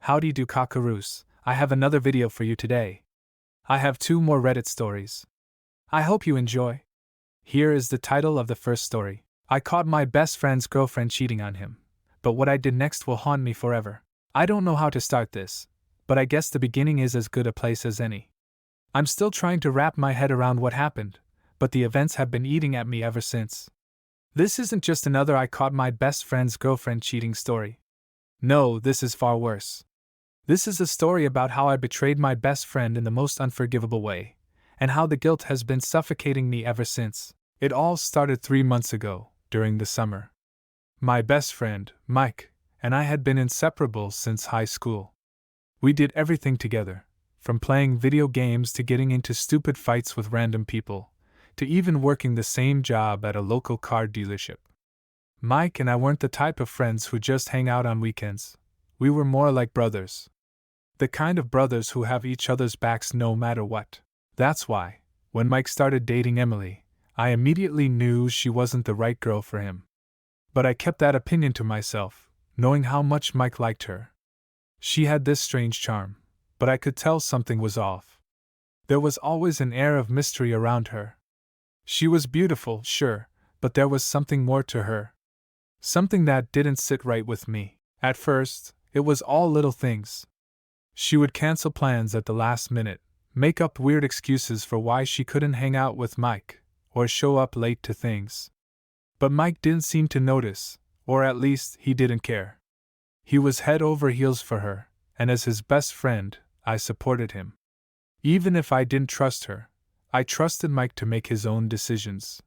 Howdy do cockaroos, I have another video for you today. I have 2 more Reddit stories. I hope you enjoy. Here is the title of the first story. I caught my best friend's girlfriend cheating on him, but what I did next will haunt me forever. I don't know how to start this, but I guess the beginning is as good a place as any. I'm still trying to wrap my head around what happened, but the events have been eating at me ever since. This isn't just another I caught my best friend's girlfriend cheating story. No, this is far worse. This is a story about how I betrayed my best friend in the most unforgivable way, and how the guilt has been suffocating me ever since. It all started 3 months ago, during the summer. My best friend, Mike, and I had been inseparable since high school. We did everything together, from playing video games to getting into stupid fights with random people, to even working the same job at a local car dealership. Mike and I weren't the type of friends who just hang out on weekends. We were more like brothers. The kind of brothers who have each other's backs no matter what. That's why, when Mike started dating Emily, I immediately knew she wasn't the right girl for him. But I kept that opinion to myself, knowing how much Mike liked her. She had this strange charm, but I could tell something was off. There was always an air of mystery around her. She was beautiful, sure, but there was something more to her. Something that didn't sit right with me. At first, it was all little things. She would cancel plans at the last minute, make up weird excuses for why she couldn't hang out with Mike, or show up late to things. But Mike didn't seem to notice, or at least he didn't care. He was head over heels for her, and as his best friend, I supported him. Even if I didn't trust her, I trusted Mike to make his own decisions.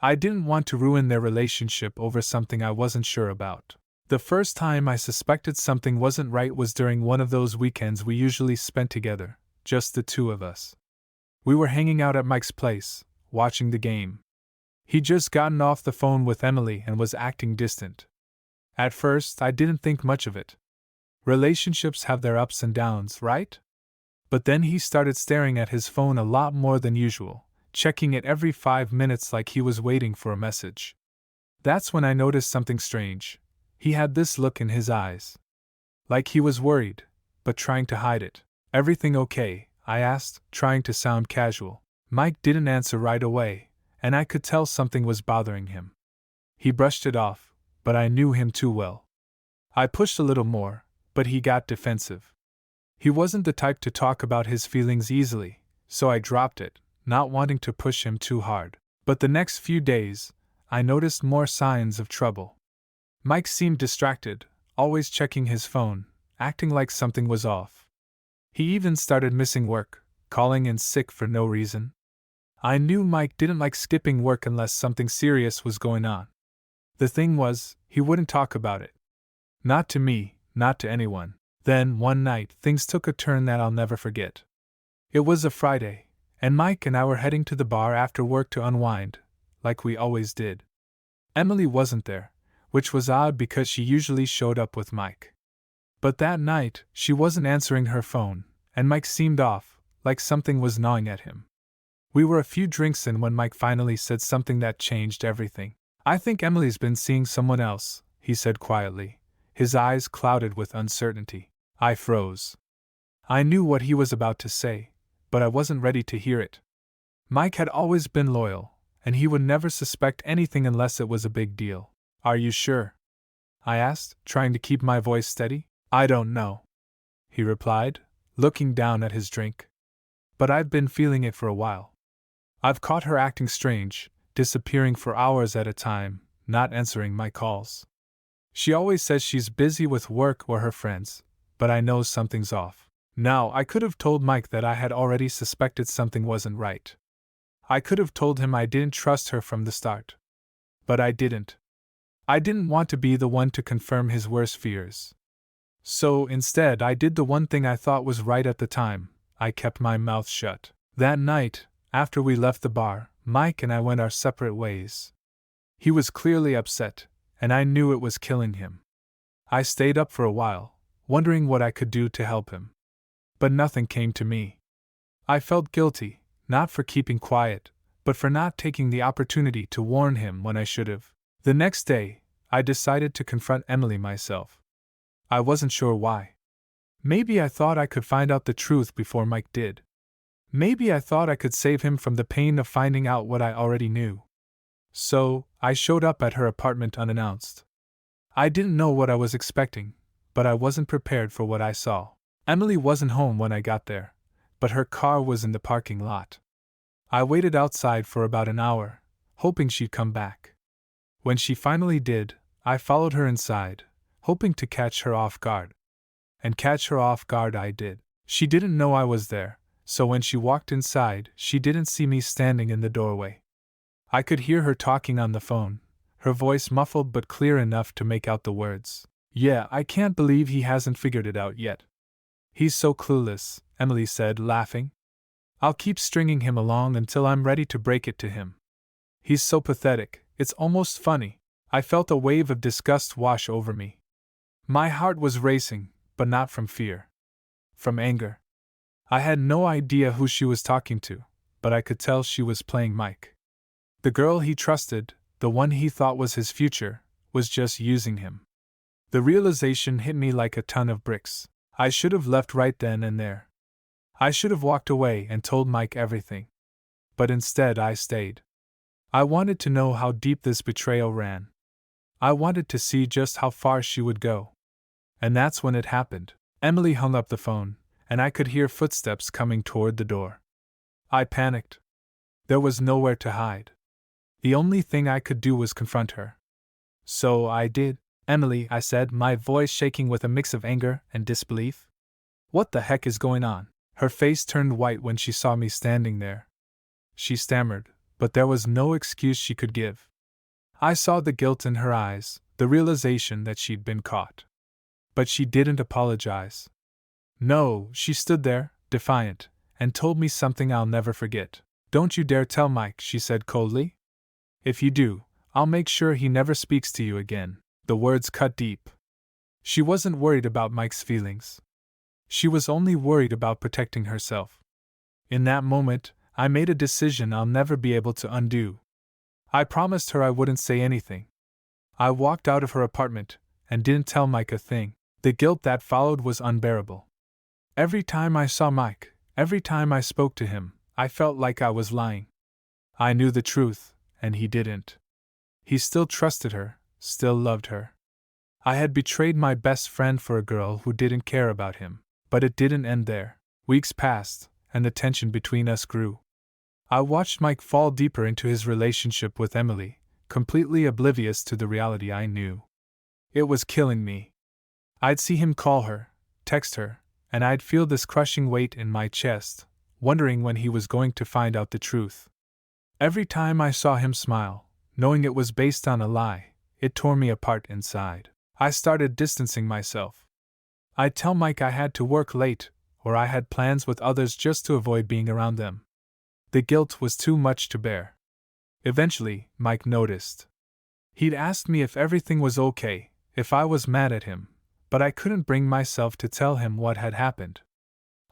I didn't want to ruin their relationship over something I wasn't sure about. The first time I suspected something wasn't right was during one of those weekends we usually spent together, just the 2 of us. We were hanging out at Mike's place, watching the game. He'd just gotten off the phone with Emily and was acting distant. At first, I didn't think much of it. Relationships have their ups and downs, right? But then he started staring at his phone a lot more than usual, checking it every 5 minutes like he was waiting for a message. That's when I noticed something strange. He had this look in his eyes. Like he was worried, but trying to hide it. "Everything okay?" I asked, trying to sound casual. Mike didn't answer right away, and I could tell something was bothering him. He brushed it off, but I knew him too well. I pushed a little more, but he got defensive. He wasn't the type to talk about his feelings easily, so I dropped it, not wanting to push him too hard. But the next few days, I noticed more signs of trouble. Mike seemed distracted, always checking his phone, acting like something was off. He even started missing work, calling in sick for no reason. I knew Mike didn't like skipping work unless something serious was going on. The thing was, he wouldn't talk about it. Not to me, not to anyone. Then, one night, things took a turn that I'll never forget. It was a Friday, and Mike and I were heading to the bar after work to unwind, like we always did. Emily wasn't there, which was odd because she usually showed up with Mike. But that night, she wasn't answering her phone, and Mike seemed off, like something was gnawing at him. We were a few drinks in when Mike finally said something that changed everything. "I think Emily's been seeing someone else," he said quietly, his eyes clouded with uncertainty. I froze. I knew what he was about to say, but I wasn't ready to hear it. Mike had always been loyal, and he would never suspect anything unless it was a big deal. "Are you sure?" I asked, trying to keep my voice steady. "I don't know," he replied, looking down at his drink. "But I've been feeling it for a while. I've caught her acting strange, disappearing for hours at a time, not answering my calls. She always says she's busy with work or her friends, but I know something's off." Now, I could have told Mike that I had already suspected something wasn't right. I could have told him I didn't trust her from the start. But I didn't. I didn't want to be the one to confirm his worst fears. So, instead, I did the one thing I thought was right at the time. I kept my mouth shut. That night, after we left the bar, Mike and I went our separate ways. He was clearly upset, and I knew it was killing him. I stayed up for a while, wondering what I could do to help him. But nothing came to me. I felt guilty, not for keeping quiet, but for not taking the opportunity to warn him when I should have. The next day, I decided to confront Emily myself. I wasn't sure why. Maybe I thought I could find out the truth before Mike did. Maybe I thought I could save him from the pain of finding out what I already knew. So, I showed up at her apartment unannounced. I didn't know what I was expecting, but I wasn't prepared for what I saw. Emily wasn't home when I got there, but her car was in the parking lot. I waited outside for about an hour, hoping she'd come back. When she finally did, I followed her inside, hoping to catch her off guard. And catch her off guard I did. She didn't know I was there, so when she walked inside, she didn't see me standing in the doorway. I could hear her talking on the phone, her voice muffled but clear enough to make out the words. "Yeah, I can't believe he hasn't figured it out yet. He's so clueless," Emily said, laughing. "I'll keep stringing him along until I'm ready to break it to him. He's so pathetic, it's almost funny." I felt a wave of disgust wash over me. My heart was racing, but not from fear. From anger. I had no idea who she was talking to, but I could tell she was playing Mike. The girl he trusted, the one he thought was his future, was just using him. The realization hit me like a ton of bricks. I should have left right then and there. I should have walked away and told Mike everything. But instead I stayed. I wanted to know how deep this betrayal ran. I wanted to see just how far she would go. And that's when it happened. Emily hung up the phone, and I could hear footsteps coming toward the door. I panicked. There was nowhere to hide. The only thing I could do was confront her. So I did. "Emily," I said, my voice shaking with a mix of anger and disbelief. "What the heck is going on?" Her face turned white when she saw me standing there. She stammered, but there was no excuse she could give. I saw the guilt in her eyes, the realization that she'd been caught. But she didn't apologize. No, she stood there, defiant, and told me something I'll never forget. "Don't you dare tell Mike," she said coldly. "If you do, I'll make sure he never speaks to you again." The words cut deep. She wasn't worried about Mike's feelings. She was only worried about protecting herself. In that moment, I made a decision I'll never be able to undo. I promised her I wouldn't say anything. I walked out of her apartment, and didn't tell Mike a thing. The guilt that followed was unbearable. Every time I saw Mike, every time I spoke to him, I felt like I was lying. I knew the truth, and he didn't. He still trusted her, still loved her. I had betrayed my best friend for a girl who didn't care about him. But it didn't end there. Weeks passed, and the tension between us grew. I watched Mike fall deeper into his relationship with Emily, completely oblivious to the reality I knew. It was killing me. I'd see him call her, text her, and I'd feel this crushing weight in my chest, wondering when he was going to find out the truth. Every time I saw him smile, knowing it was based on a lie, it tore me apart inside. I started distancing myself. I'd tell Mike I had to work late, or I had plans with others just to avoid being around them. The guilt was too much to bear. Eventually, Mike noticed. He'd asked me if everything was okay, if I was mad at him, but I couldn't bring myself to tell him what had happened.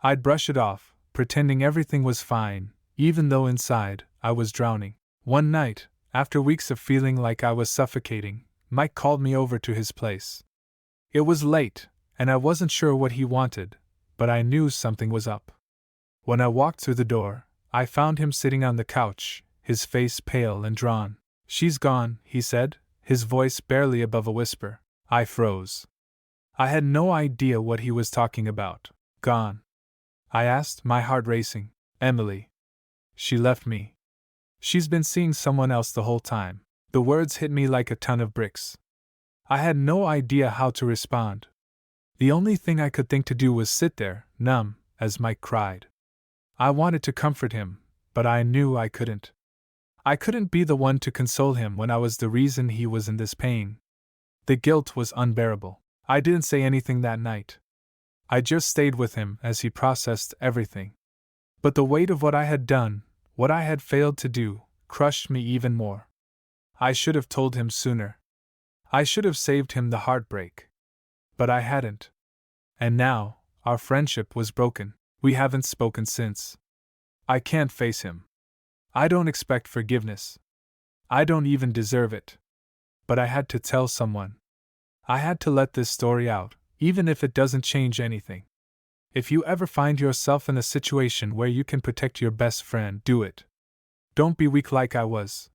I'd brush it off, pretending everything was fine, even though inside, I was drowning. One night, after weeks of feeling like I was suffocating, Mike called me over to his place. It was late, and I wasn't sure what he wanted, but I knew something was up. When I walked through the door, I found him sitting on the couch, his face pale and drawn. "She's gone," he said, his voice barely above a whisper. I froze. I had no idea what he was talking about. "Gone?" I asked, my heart racing. "Emily. She left me. She's been seeing someone else the whole time." The words hit me like a ton of bricks. I had no idea how to respond. The only thing I could think to do was sit there, numb, as Mike cried. I wanted to comfort him, but I knew I couldn't. I couldn't be the one to console him when I was the reason he was in this pain. The guilt was unbearable. I didn't say anything that night. I just stayed with him as he processed everything. But the weight of what I had done, what I had failed to do, crushed me even more. I should have told him sooner. I should have saved him the heartbreak. But I hadn't. And now, our friendship was broken. We haven't spoken since. I can't face him. I don't expect forgiveness. I don't even deserve it. But I had to tell someone. I had to let this story out, even if it doesn't change anything. If you ever find yourself in a situation where you can protect your best friend, do it. Don't be weak like I was.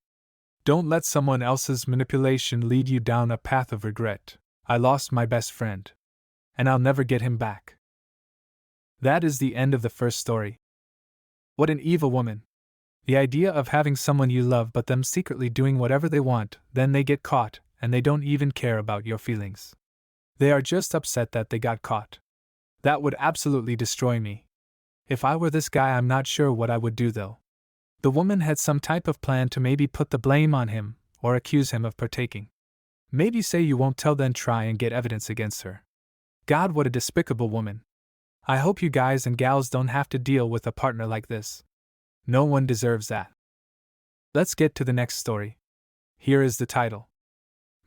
Don't let someone else's manipulation lead you down a path of regret. I lost my best friend, and I'll never get him back. That is the end of the first story. What an evil woman. The idea of having someone you love but them secretly doing whatever they want, then they get caught, and they don't even care about your feelings. They are just upset that they got caught. That would absolutely destroy me. If I were this guy, I'm not sure what I would do though. The woman had some type of plan to maybe put the blame on him, or accuse him of partaking. Maybe say you won't tell, then try and get evidence against her. God, what a despicable woman. I hope you guys and gals don't have to deal with a partner like this. No one deserves that. Let's get to the next story. Here is the title.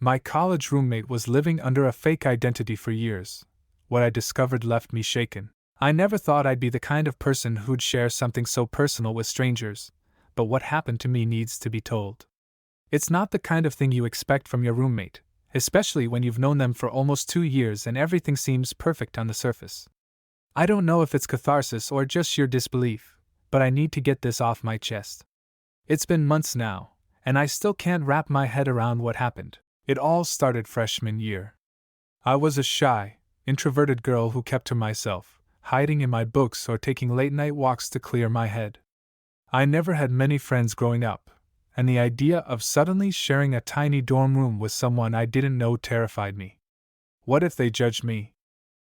My college roommate was living under a fake identity for years. What I discovered left me shaken. I never thought I'd be the kind of person who'd share something so personal with strangers, but what happened to me needs to be told. It's not the kind of thing you expect from your roommate, especially when you've known them for almost 2 years and everything seems perfect on the surface. I don't know if it's catharsis or just sheer disbelief, but I need to get this off my chest. It's been months now, and I still can't wrap my head around what happened. It all started freshman year. I was a shy, introverted girl who kept to myself, hiding in my books or taking late-night walks to clear my head. I never had many friends growing up, and the idea of suddenly sharing a tiny dorm room with someone I didn't know terrified me. What if they judged me?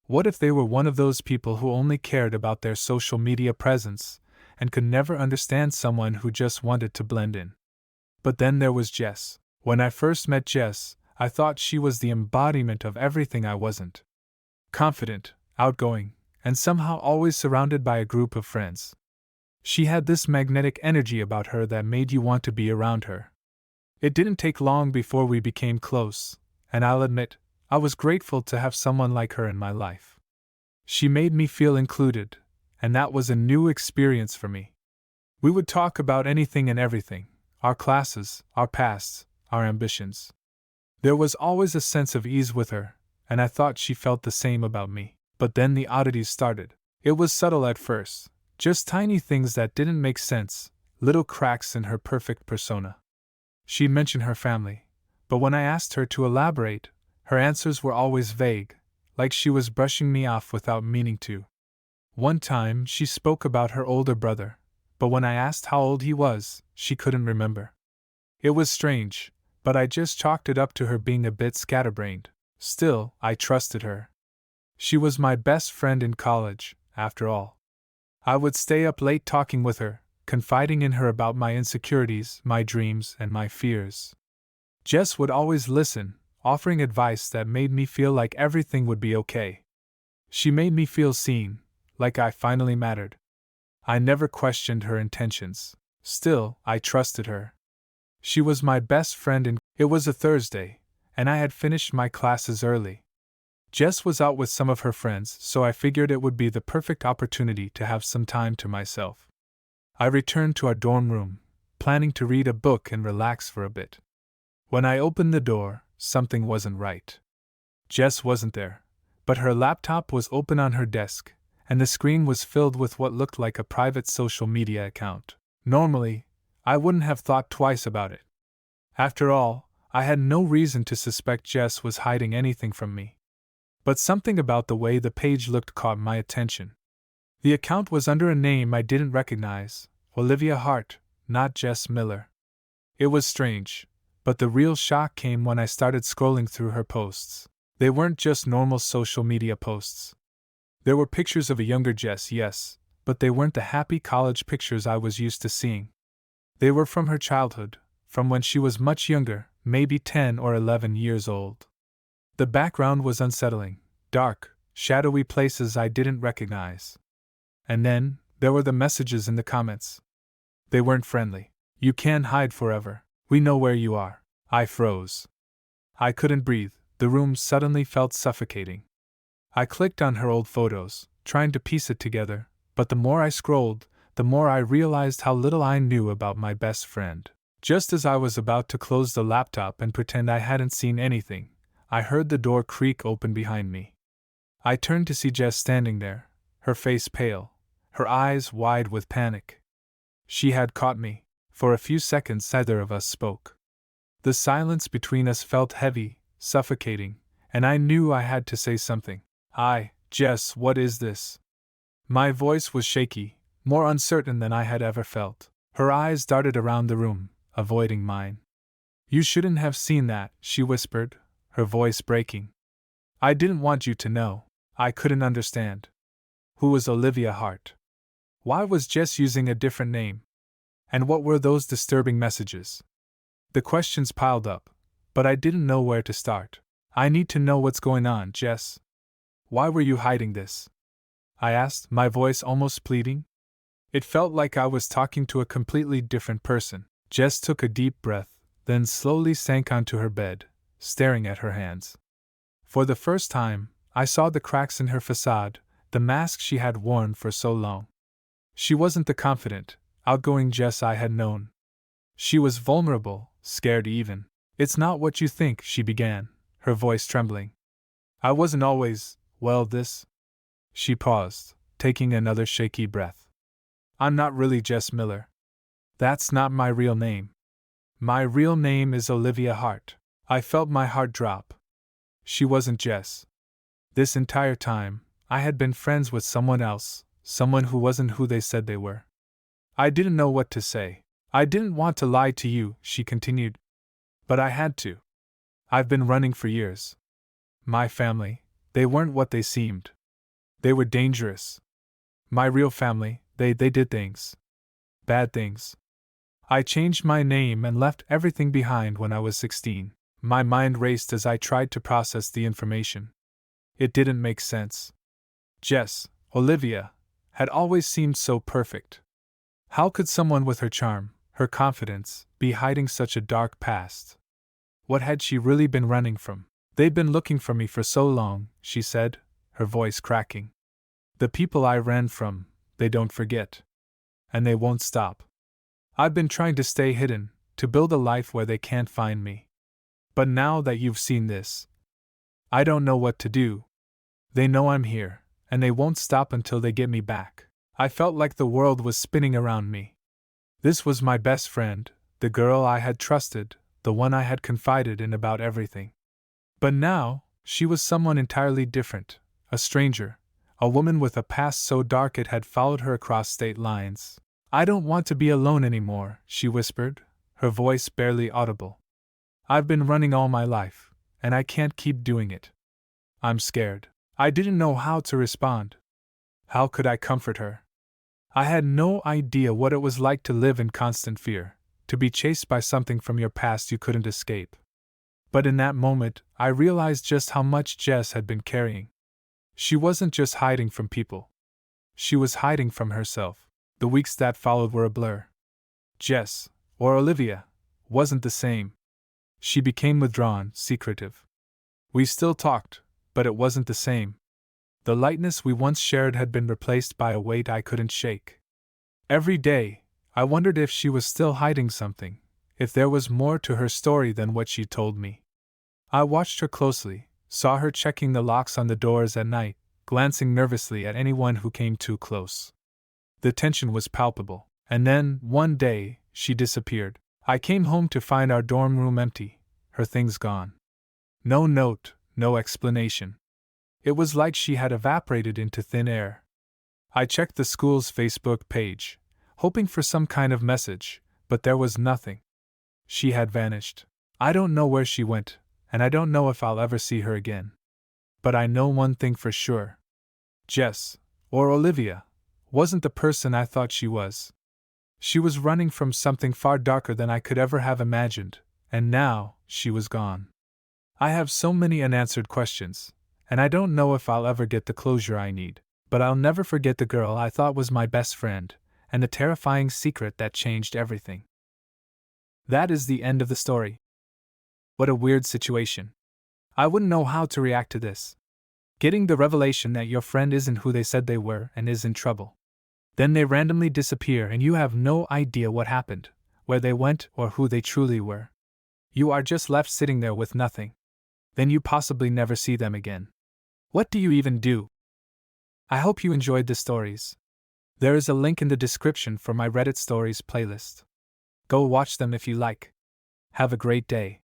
What if they were one of those people who only cared about their social media presence and could never understand someone who just wanted to blend in? But then there was Jess. When I first met Jess, I thought she was the embodiment of everything I wasn't. Confident, outgoing, and somehow always surrounded by a group of friends. She had this magnetic energy about her that made you want to be around her. It didn't take long before we became close, and I'll admit, I was grateful to have someone like her in my life. She made me feel included, and that was a new experience for me. We would talk about anything and everything, our classes, our pasts, our ambitions. There was always a sense of ease with her, and I thought she felt the same about me. But then the oddities started. It was subtle at first, just tiny things that didn't make sense, little cracks in her perfect persona. She mentioned her family, but when I asked her to elaborate, her answers were always vague, like she was brushing me off without meaning to. One time she spoke about her older brother, but when I asked how old he was, she couldn't remember. It was strange, but I just chalked it up to her being a bit scatterbrained. Still, I trusted her. She was my best friend in college, after all. I would stay up late talking with her, confiding in her about my insecurities, my dreams, and my fears. Jess would always listen, offering advice that made me feel like everything would be okay. She made me feel seen, like I finally mattered. I never questioned her intentions. Still, I trusted her. She was my best friend, and it was a Thursday, and I had finished my classes early. Jess was out with some of her friends, so I figured it would be the perfect opportunity to have some time to myself. I returned to our dorm room, planning to read a book and relax for a bit. When I opened the door, something wasn't right. Jess wasn't there, but her laptop was open on her desk, and the screen was filled with what looked like a private social media account. Normally, I wouldn't have thought twice about it. After all, I had no reason to suspect Jess was hiding anything from me. But something about the way the page looked caught my attention. The account was under a name I didn't recognize, Olivia Hart, not Jess Miller. It was strange, but the real shock came when I started scrolling through her posts. They weren't just normal social media posts. There were pictures of a younger Jess, yes, but they weren't the happy college pictures I was used to seeing. They were from her childhood, from when she was much younger, maybe 10 or 11 years old. The background was unsettling, dark, shadowy places I didn't recognize. And then, there were the messages in the comments. They weren't friendly. "You can't hide forever. We know where you are." I froze. I couldn't breathe. The room suddenly felt suffocating. I clicked on her old photos, trying to piece it together, but the more I scrolled, the more I realized how little I knew about my best friend. Just as I was about to close the laptop and pretend I hadn't seen anything, I heard the door creak open behind me. I turned to see Jess standing there, her face pale, her eyes wide with panic. She had caught me. For a few seconds neither of us spoke. The silence between us felt heavy, suffocating, and I knew I had to say something. Jess, what is this? My voice was shaky, more uncertain than I had ever felt. Her eyes darted around the room, avoiding mine. You shouldn't have seen that, she whispered, her voice breaking. I didn't want you to know. I couldn't understand. Who was Olivia Hart? Why was Jess using a different name? And what were those disturbing messages? The questions piled up, but I didn't know where to start. I need to know what's going on, Jess. Why were you hiding this? I asked, my voice almost pleading. It felt like I was talking to a completely different person. Jess took a deep breath, then slowly sank onto her bed, staring at her hands. For the first time, I saw the cracks in her facade, the mask she had worn for so long. She wasn't the confident, outgoing Jess I had known. She was vulnerable, scared even. It's not what you think, she began, her voice trembling. I wasn't always, this. She paused, taking another shaky breath. I'm not really Jess Miller. That's not my real name. My real name is Olivia Hart. I felt my heart drop. She wasn't Jess. This entire time, I had been friends with someone else, someone who wasn't who they said they were. I didn't know what to say. I didn't want to lie to you, she continued. But I had to. I've been running for years. My family, they weren't what they seemed. They were dangerous. My real family, they did things. Bad things. I changed my name and left everything behind when I was 16. My mind raced as I tried to process the information. It didn't make sense. Jess, Olivia, had always seemed so perfect. How could someone with her charm, her confidence, be hiding such a dark past? What had she really been running from? They'd been looking for me for so long, she said, her voice cracking. The people I ran from, they don't forget. And they won't stop. I've been trying to stay hidden, to build a life where they can't find me. But now that you've seen this, I don't know what to do. They know I'm here, and they won't stop until they get me back. I felt like the world was spinning around me. This was my best friend, the girl I had trusted, the one I had confided in about everything. But now, she was someone entirely different, a stranger, a woman with a past so dark it had followed her across state lines. I don't want to be alone anymore, she whispered, her voice barely audible. I've been running all my life, and I can't keep doing it. I'm scared. I didn't know how to respond. How could I comfort her? I had no idea what it was like to live in constant fear, to be chased by something from your past you couldn't escape. But in that moment, I realized just how much Jess had been carrying. She wasn't just hiding from people. She was hiding from herself. The weeks that followed were a blur. Jess, or Olivia, wasn't the same. She became withdrawn, secretive. We still talked, but it wasn't the same. The lightness we once shared had been replaced by a weight I couldn't shake. Every day, I wondered if she was still hiding something, if there was more to her story than what she told me. I watched her closely, saw her checking the locks on the doors at night, glancing nervously at anyone who came too close. The tension was palpable, and then, one day, she disappeared. I came home to find our dorm room empty, her things gone. No note, no explanation. It was like she had evaporated into thin air. I checked the school's Facebook page, hoping for some kind of message, but there was nothing. She had vanished. I don't know where she went, and I don't know if I'll ever see her again. But I know one thing for sure. Jess, or Olivia, wasn't the person I thought she was. She was running from something far darker than I could ever have imagined, and now, she was gone. I have so many unanswered questions, and I don't know if I'll ever get the closure I need, but I'll never forget the girl I thought was my best friend, and the terrifying secret that changed everything. That is the end of the story. What a weird situation. I wouldn't know how to react to this. Getting the revelation that your friend isn't who they said they were and is in trouble. Then they randomly disappear and you have no idea what happened, where they went or who they truly were. You are just left sitting there with nothing. Then you possibly never see them again. What do you even do? I hope you enjoyed the stories. There is a link in the description for my Reddit Stories playlist. Go watch them if you like. Have a great day.